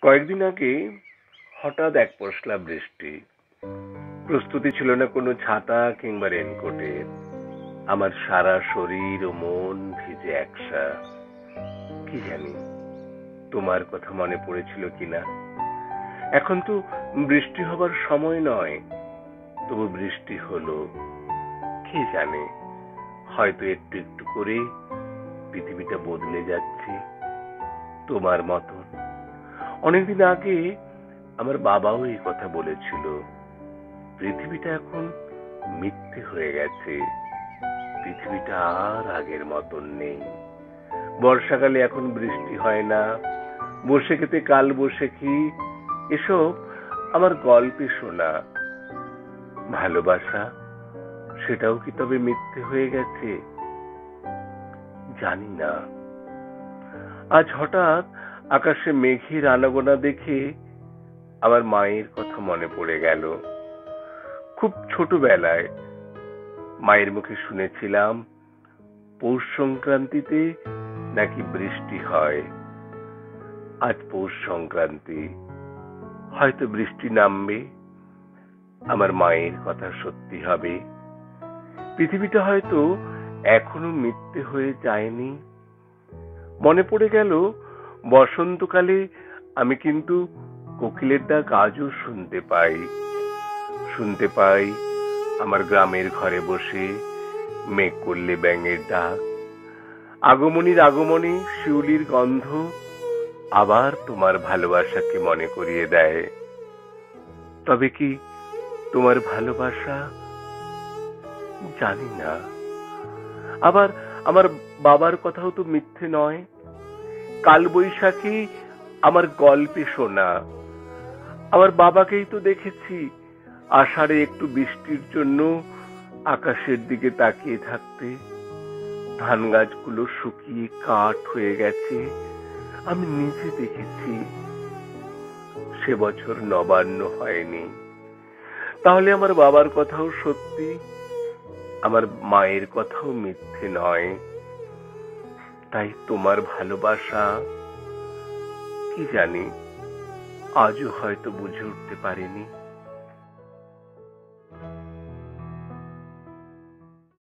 কয়েকদিন আগে হঠাৎ এক পশলা বৃষ্টি। প্রস্তুতি ছিল না কোনো ছাতা কিংবা রেনকোটের। আমার সারা শরীর ও মন ভিজে একসা। কি জানি তোমার কথা মনে পড়েছিল কিনা। এখন তো বৃষ্টি হবার সময় নয়, তবু বৃষ্টি হলো। কে জানে, হয়তো একটু একটু করে পৃথিবীটা বদলে যাচ্ছে তোমার মতন। অনেকদিন আগে আমার বাবাও এই কথা বলেছিল, পৃথিবীটা এখন মিথ্যে হয়ে গেছে, পৃথিবীটা আর আগের মতন নেই। বর্ষাকালে এখন বৃষ্টি হয় না, বৈশাখীতে কাল বৈশাখী, এসব আমার গল্পে শোনা। ভালোবাসা, সেটাও কি তবে মিথ্যে হয়ে গেছে? জানি না। আজ হঠাৎ আকাশে মেঘের আনাগোনা দেখে আমার মায়ের কথা মনে পড়ে গেল। খুব ছোটবেলায় মায়ের মুখে শুনেছিলাম পৌষ সংক্রান্তিতে নাকি বৃষ্টি হয়। আজ পৌষ সংক্রান্তি, হয়তো বৃষ্টি নামবে, আমার মায়ের কথা সত্যি হবে। পৃথিবীটা হয়তো এখনো মিথ্যে হয়ে যায়নি। মনে পড়ে গেল বসন্তকালে আমি কিন্তু কোকিলের ডাক আজও শুনতে পাই আমার গ্রামের ঘরে বসে মেঘ করলে ব্যাঙের ডাক। আগমনী শিউলির গন্ধ আবার তোমার ভালোবাসাকে মনে করিয়ে দেয়। তবে কি তোমার ভালোবাসা? জানি না। আবার আমার বাবার কথাও তো মিথ্যে নয়। কাল বৈশাখী আমার গল্পে শোনা। আমার বাবাকেই তো দেখেছি আষাঢ়ে একটু বৃষ্টির জন্য আকাশের দিকে তাকিয়ে থাকতে। ধান গাছগুলো শুকিয়ে কাঠ হয়ে গেছে, আমি নিজে দেখেছি। সে বছর নবান্ন হয়নি। তাহলে আমার বাবার কথাও সত্যি, আমার মায়ের কথাও মিথ্যে নয়। তাই তোমার ভালোবাসা, কি জানি, আজও হয়তো বুঝে উঠতে পারিনি।